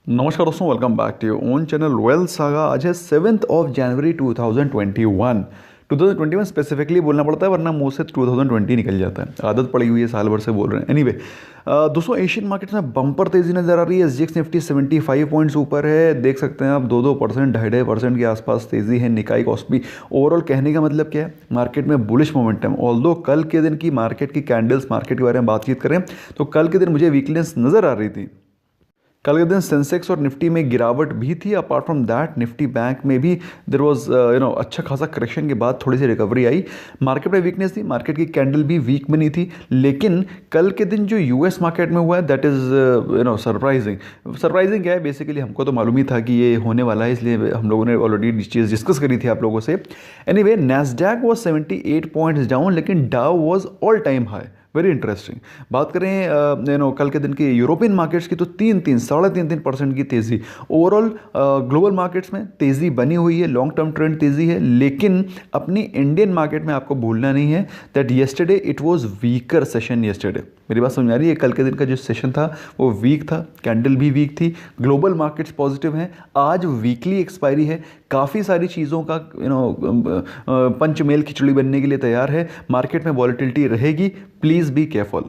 नमस्कार दोस्तों, welcome back to your own channel Wealth Saga. आज है 7 जनवरी 2021। 2021 स्पेसिफिकली बोलना पड़ता है वरना मुंह से 2020 निकल जाता है। आदत पड़ी हुई है, साल भर से बोल रहे हैं। एनीवे दोस्तों, एशियन मार्केट्स में बम्पर तेजी नजर आ रही है। एसजीएक्स निफ्टी 75 पॉइंट्स ऊपर है, देख सकते हैं आप। 2% 2.5% के आसपास तेजी है। निकाई कॉस्पी ओवरऑल कहने का मतलब क्या है, मार्केट में बुलिश मोमेंटम। ऑल्दो कल के दिन की मार्केट की कैंडल्स, मार्केट के बारे में बातचीत करें तो कल के दिन मुझे वीकनेस नजर आ रही थी। कल के दिन सेंसेक्स और निफ्टी में गिरावट भी थी। Apart from that Nifty bank में भी देर वॉज अच्छा खासा करेक्शन के बाद थोड़ी सी रिकवरी आई। मार्केट में वीकनेस थी, मार्केट की कैंडल भी वीक बनी थी। लेकिन कल के दिन जो यूएस मार्केट में हुआ है दैट इज़ सरप्राइजिंग क्या है, बेसिकली हमको तो मालूम ही था कि ये होने वाला है, इसलिए हम लोगों ने ऑलरेडी चीज़ डिस्कस करी थी आप लोगों से। Anyway Nasdaq was 78 points down, लेकिन डाउ was all time high. Very interesting. बात करें कल के दिन की यूरोपियन मार्केट्स की तो 3.5% की तेज़ी। ओवरऑल ग्लोबल मार्केट्स में तेज़ी बनी हुई है, लॉन्ग टर्म ट्रेंड तेज़ी है। लेकिन अपनी इंडियन मार्केट में आपको भूलना नहीं है that yesterday it was weaker session. Yesterday मेरी बात समझ आ रही है, कल के दिन का जो सेशन था वो वीक था, कैंडल भी वीक थी। ग्लोबल मार्केट्स पॉजिटिव हैं। आज वीकली एक्सपायरी है, काफ़ी सारी चीज़ों का पंचमेल खिचड़ी बनने के लिए तैयार है। मार्केट में वॉलेटिलिटी रहेगी, प्लीज़ बी केयरफुल।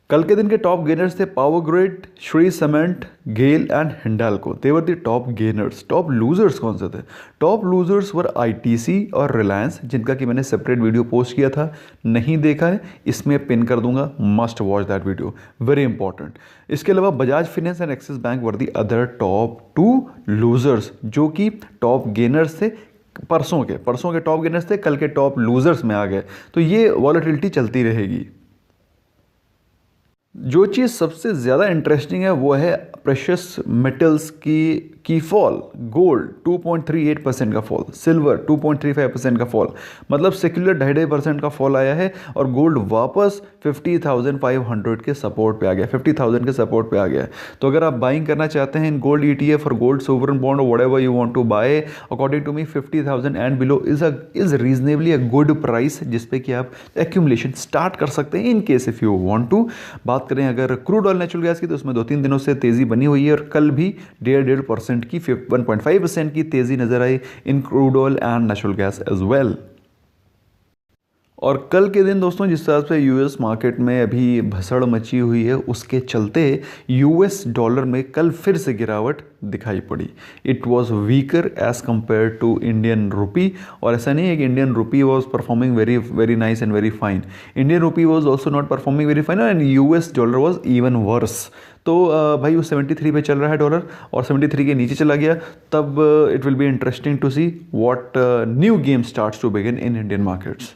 कल के दिन के टॉप गेनर्स थे Power Grid, Shree Cement, GAIL and Hindalco. They were the top gainers. Top losers कौन से थे? टॉप लूजर्स वर आईटीसी और रिलायंस, जिनका कि मैंने सेपरेट वीडियो पोस्ट किया था। नहीं देखा है, इसमें पिन कर दूंगा, must watch that video, very important. इसके अलावा Bajaj finance and axis bank were the other top 2 losers, जो कि टॉप गेनर्स थे। परसों के टॉप गेनर्स थे, कल के टॉप लूजर्स में आ गए। तो ये वॉलेटिलिटी चलती रहेगी। जो चीज़ सबसे ज़्यादा इंटरेस्टिंग है वो है प्रेशियस मेटल्स की फॉल। गोल्ड 2.38% का फॉल, सिल्वर 2.35% का फॉल, मतलब सेक्युलर 2.5% का फॉल आया है। और गोल्ड वापस 50,500 के सपोर्ट पे आ गया, 50,000 के सपोर्ट पे आ गया है। तो अगर आप बाइंग करना चाहते हैं इन गोल्ड ईटीएफ और गोल्ड सोवरन बॉन्ड और whatever you want to buy, according to me 50,000 and below is reasonably a good price, जिसपे कि आप एक्यूमुलेशन स्टार्ट कर सकते हैं in case if you want to. बात करें अगर क्रूड ऑयल नेचुरल गैस की, तो उसमें 2-3 दिनों से तेज़ी बनी हुई है और कल भी 1.5% की 1.5% की तेज़ी नजर आई in crude oil and natural gas as well. और कल के दिन दोस्तों, जिस हिसाब से यूएस मार्केट में अभी भसड़ मची हुई है, उसके चलते यूएस डॉलर में कल फिर से गिरावट दिखाई पड़ी। It was weaker as compare to Indian rupee. और ऐसा नहीं है कि Indian rupee was performing very very nice and very fine. Indian rupee was also not performing very fine and US dollar was even worse. तो भाई वो 73 पे चल रहा है डॉलर और 73 के नीचे चला गया, तब it will be interesting to see what new game starts to begin in Indian markets.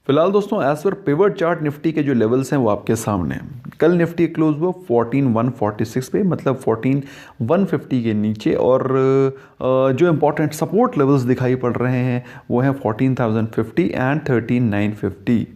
फिलहाल दोस्तों, as per pivot chart Nifty के जो लेवल्स हैं वो आपके सामने हैं। कल निफ्टी क्लोज हुआ 14,146 पे, मतलब 14,150 के नीचे। और जो इंपॉर्टेंट सपोर्ट लेवल्स दिखाई पड़ रहे हैं वो हैं 14,050 एंड 13,950।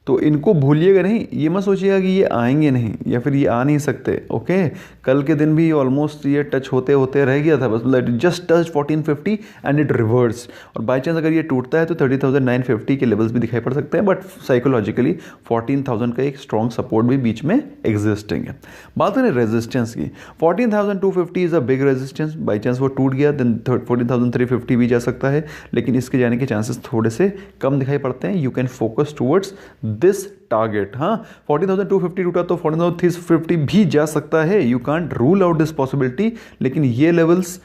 तो इनको भूलिएगा नहीं, ये मत सोचिएगा कि ये आएंगे नहीं या फिर ये आ नहीं सकते। ओके, कल के दिन भी ऑलमोस्ट ये टच होते होते रह गया था, बस मतलब just touch 1450 and it reverse. और बाई चांस अगर ये टूटता है तो 30,950 के लेवल्स भी दिखाई पड़ सकते हैं, बट साइकोलॉजिकली 14,000 का एक स्ट्रॉन्ग सपोर्ट भी बीच में एग्जिस्टिंग है। बात करें रेजिस्टेंस की, 14,250 is a big resistance. By chance वो टूट गया देन 14,350 भी जा सकता है, लेकिन इसके जाने के चांसेस थोड़े से कम दिखाई पड़ते हैं। You can focus towards this target. हाँ, 14,250 टूटा तो 14,350 भी जा सकता है, you can't rule out this possibility. लेकिन ये लेवल्स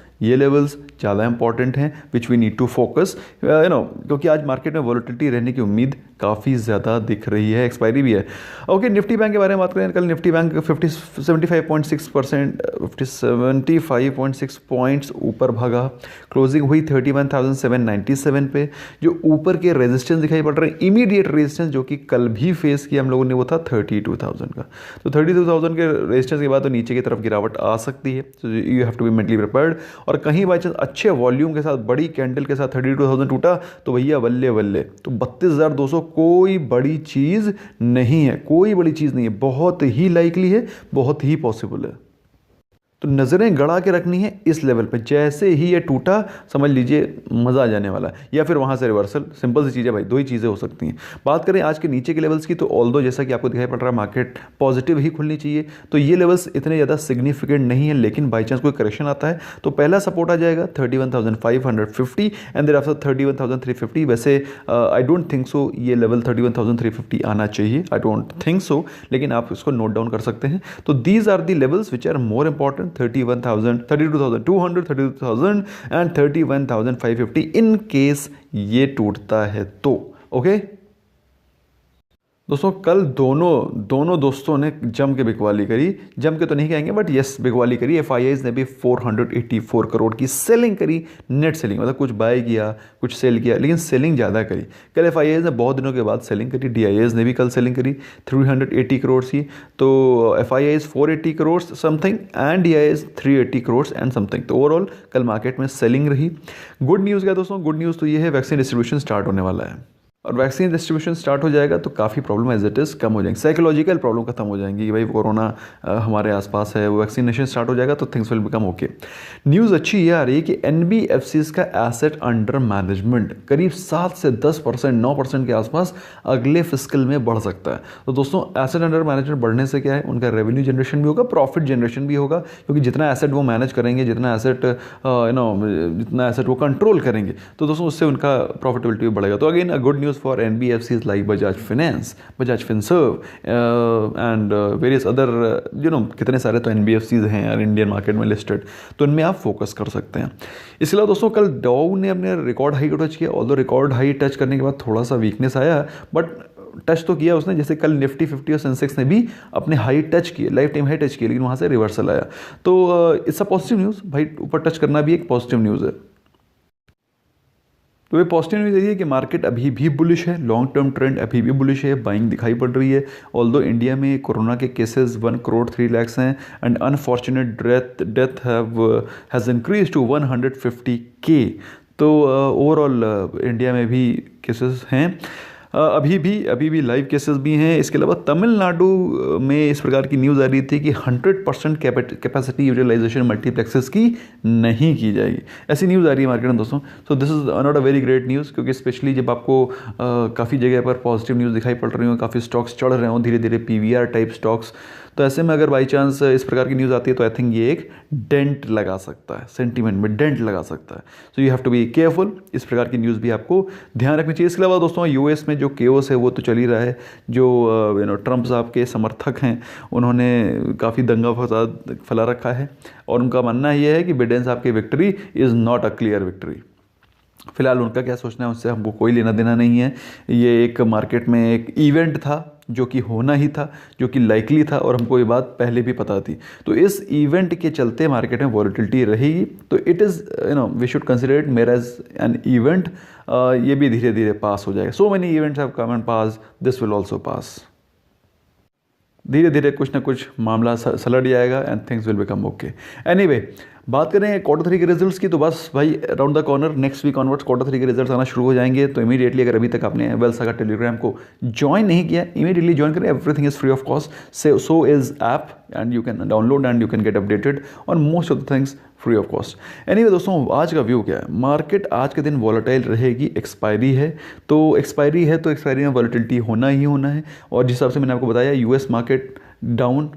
ज़्यादा इंपॉर्टेंट हैं which we need to focus, क्योंकि आज मार्केट में वॉलेटिलिटी रहने की उम्मीद काफ़ी ज़्यादा दिख रही है। एक्सपायरी भी है। ओके, निफ्टी बैंक के बारे में बात करें, कल निफ्टी बैंक 75.6% 75.6 पॉइंट्स ऊपर भागा। क्लोजिंग हुई 31,797 पे। जो ऊपर के रेजिस्टेंस दिखाई पड़ रहे हैं, इमीडिएट रेजिस्टेंस जो कि कल भी फेस किया हम लोगों ने, वो था 32,000 का। तो 32,000 के रेजिस्टेंस के बाद तो नीचे की तरफ गिरावट आ सकती है, so you have to be mentally prepared. और कहीं बाई चांस अच्छे वॉल्यूम के साथ, बड़ी कैंडल के साथ 32,000 टूटा तो भैया बल्ले बल्ले, तो 32,200 कोई बड़ी चीज़ नहीं है, कोई बड़ी चीज़ नहीं है, बहुत ही लाइकली है, बहुत ही पॉसिबल है। तो नज़रें गड़ा के रखनी है इस लेवल पे, जैसे ही ये टूटा समझ लीजिए मज़ा आ जाने वाला है, या फिर वहाँ से रिवर्सल। सिंपल सी चीज़ है भाई, दो ही चीज़ें हो सकती हैं। बात करें आज के नीचे के लेवल्स की, तो ऑल्दो जैसा कि आपको दिखाई पड़ रहा है मार्केट पॉजिटिव ही खुलनी चाहिए, तो ये लेवल्स इतने ज़्यादा सिग्निफिकेंट नहीं है, लेकिन बाई चांस कोई करेक्शन आता है तो पहला सपोर्ट आ जाएगा 31,550 एंड देयर आफ्टर 31,350। वैसे आई डोंट थिंक सो ये लेवल 31,350 आना चाहिए, आई डोंट थिंक सो, लेकिन आप इसको नोट डाउन कर सकते हैं। तो these are the levels which are more important, 31,000, 32,200, 32,000 and 31,550 in case ये टूटता है तो। ओके दोस्तों, कल दोनों दोस्तों ने जम के बिकवाली करी, जम के तो नहीं कहेंगे बट यस बिकवाली करी। एफआईआईज ने भी 484 करोड़ की सेलिंग करी, नेट सेलिंग, मतलब कुछ बाय किया कुछ सेल किया, लेकिन सेलिंग ज़्यादा करी। कल एफआईआईज ने बहुत दिनों के बाद सेलिंग करी, डीआईएस ने भी कल सेलिंग करी 380 करोड़ की। तो FIIs 480 crore something and DIIs 380 crore and something. तो ओवरऑल कल मार्केट में सेलिंग रही। गुड न्यूज़ क्या दोस्तों, गुड न्यूज़ तो ये है वैक्सीन डिस्ट्रीब्यूशन स्टार्ट होने वाला है, और वैक्सीन डिस्ट्रीब्यूशन स्टार्ट हो जाएगा तो काफ़ी प्रॉब्लम एज इट इज़ कम हो जाएंगी, साइकोलॉजिकल प्रॉब्लम खत्म हो जाएंगी कि भाई कोरोना हमारे आसपास है, वो वैक्सीनेशन स्टार्ट हो जाएगा तो things will become okay. News अच्छी ये आ रही है कि एनबीएफसीज का एसेट अंडर मैनेजमेंट करीब 7 से 10%, 9% के आसपास अगले फिस्कल में बढ़ सकता है। तो दोस्तों एसेट अंडर मैनेजमेंट बढ़ने से क्या है, उनका रेवेन्यू जनरेशन भी होगा, प्रॉफिट जनरेशन भी होगा, क्योंकि जितना एसेट वो मैनेज करेंगे, जितना एसेट वो कंट्रोल करेंगे, तो दोस्तों उससे उनका प्रॉफिटेबिलिटी भी बढ़ेगा। तो again a good news for NBFCs like Bajaj Finance, Bajaj Finserv and various other कितने सारे तो NBFCs हैं यार इंडियन मार्केट में लिस्टेड, तो इनमें आप फोकस कर सकते हैं। इसके अलावा दोस्तों कल डाउ ने अपने रिकॉर्ड हाई को टच किया, ऑल्दो रिकॉर्ड हाई टच करने के बाद थोड़ा सा वीकनेस आया, बट टच तो किया उसने। जैसे कल निफ्टी 50 और सेंसेक्स ने भी अपने हाई टच किए, लाइफ टाइम हाई टच किए, लेकिन वहाँ से रिवर्सल आया। तो इट्स अ पॉजिटिव न्यूज़ भाई, ऊपर टच करना भी एक पॉजिटिव न्यूज़ है। तो ये पॉजिटिव न्यूज़ यही है कि मार्केट अभी भी बुलिश है, लॉन्ग टर्म ट्रेंड अभी भी बुलिश है, बाइंग दिखाई पड़ रही है। ऑल्दो इंडिया में कोरोना के केसेस 1 करोड़ 3 लाख हैं and unfortunate death has increase to 150K। तो ओवरऑल इंडिया में भी केसेस हैं, अभी भी लाइव केसेस भी हैं। इसके अलावा तमिलनाडु में इस प्रकार की न्यूज़ आ रही थी कि 100% कैपेसिटी यूटिलाइजेशन मल्टीप्लेक्सेस की नहीं की जाएगी, ऐसी न्यूज़ आ रही है मार्केट में दोस्तों। So this is not a very great news, क्योंकि स्पेशली जब आपको काफ़ी जगह पर पॉजिटिव न्यूज़ दिखाई पड़ रही हो, काफ़ी स्टॉक्स चढ़ रहे हों धीरे धीरे, PVR टाइप स्टॉक्स, तो ऐसे में अगर बाई चांस इस प्रकार की न्यूज़ आती है तो आई थिंक ये एक डेंट लगा सकता है, सेंटीमेंट में डेंट लगा सकता है। So you have to be careful, इस प्रकार की न्यूज़ भी आपको ध्यान रखनी चाहिए। इसके अलावा दोस्तों यूएस में जो केओस है वो तो चल ही रहा है, जो ट्रंप साहब के समर्थक हैं उन्होंने काफ़ी दंगा फसाद फैला रखा है, और उनका मानना ये है कि बिडेन साहब की victory is not a clear victory. फिलहाल उनका क्या सोचना है उससे हमको कोई लेना देना नहीं है। ये एक मार्केट में एक इवेंट था जो कि होना ही था, जो कि लाइकली था, और हमको ये बात पहले भी पता थी। तो इस इवेंट के चलते मार्केट में वॉलेटिलिटी रहेगी, तो it is we should consider it mere as an event. ये भी धीरे धीरे पास हो जाएगा। So many events have come and pass, this will also pass. धीरे धीरे कुछ ना कुछ मामला सलट जाएगा and things will become okay. Anyway, बात करें Q3 के रिजल्ट्स की, तो बस भाई around the corner next week onwards Q3 के रिजल्ट्स आना शुरू हो जाएंगे। तो इमीडिएटली अगर अभी तक आपने वेल्थ सागा टेलीग्राम को ज्वाइन नहीं किया, इमीडिएटली ज्वाइन करें, everything is free of cost, so is app and you can download and you can get updated on most of the things free of cost. Anyway दोस्तों, आज का view क्या है, market आज के दिन वॉलेटाइल रहेगी, एक्सपायरी है तो एक्सपायरी में वॉलेटिलिटी होना ही होना है। और जिस हिसाब से मैंने आपको बताया, US market down,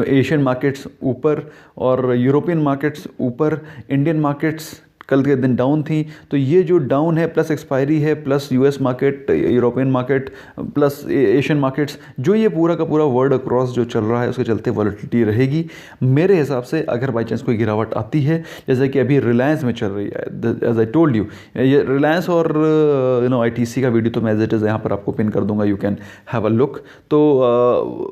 Asian markets ऊपर और यूरोपियन मार्केट्स ऊपर, इंडियन मार्केट्स कल के दिन डाउन थी। तो ये जो डाउन है प्लस एक्सपायरी है plus US market, European market plus Asian markets, जो ये पूरा का पूरा वर्ल्ड अक्रॉस जो चल रहा है उसके चलते वॉलेटिलिटी रहेगी। मेरे हिसाब से अगर बाई चांस कोई गिरावट आती है, जैसे कि अभी रिलायंस में चल रही है, एज आई टोल्ड यू, ये रिलायंस और ITC का वीडियो तो मैं एज इट इज़ यहाँ पर आपको पिन कर दूंगा, you can have a look. तो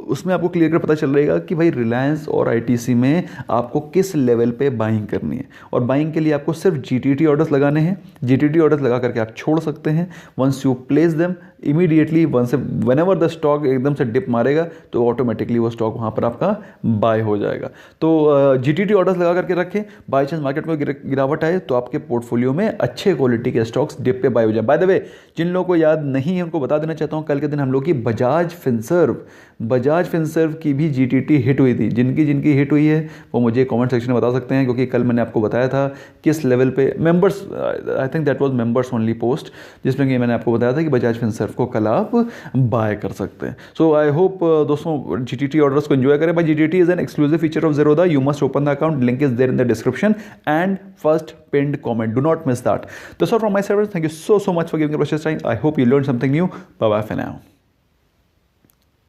उसमें आपको क्लियर कर पता चल रहेगा कि भाई रिलायंस और ITC में आपको किस लेवल पे बाइंग करनी है, और बाइंग के लिए आपको सिर्फ GTT ऑर्डर्स लगाने हैं। GTT ऑर्डर्स लगा करके आप छोड़ सकते हैं। Once you place them, immediately whenever the stock एकदम से डिप मारेगा तो ऑटोमेटिकली वो स्टॉक वहाँ पर आपका बाय हो जाएगा। तो GTT ऑर्डर्स लगा करके रखें, बाई चांस मार्केट में गिरावट आए तो आपके पोर्टफोलियो में अच्छे क्वालिटी के स्टॉक्स डिप पे बाय हो जाए। बाय द वे, जिन लोगों को याद नहीं है उनको बता देना चाहता हूँ, कल के दिन हम लोग की बजाज फिनसर्व बजाज फिनसर्व की भी जीटीटी हिट हुई थी। जिनकी जिनकी हिट हुई है वो मुझे कमेंट सेक्शन में बता सकते हैं, क्योंकि कल मैंने आपको बताया था किस लेवल पे members, I think that was members only post, जिसमें कि मैंने आपको बताया था कि बजाज फिनसर्व को कल आप बाय कर सकते हैं। सो आई होप दोस्तों जीटीटी ऑर्डर्स को एंजॉय करें। भाई GTT is an exclusive feature of Zerodha. You must open the account. Link is there in the description and first pinned comment. Do not miss that. That's all from my side. Thank you so much for giving your precious time. I hope you learned something new. Bye bye for now.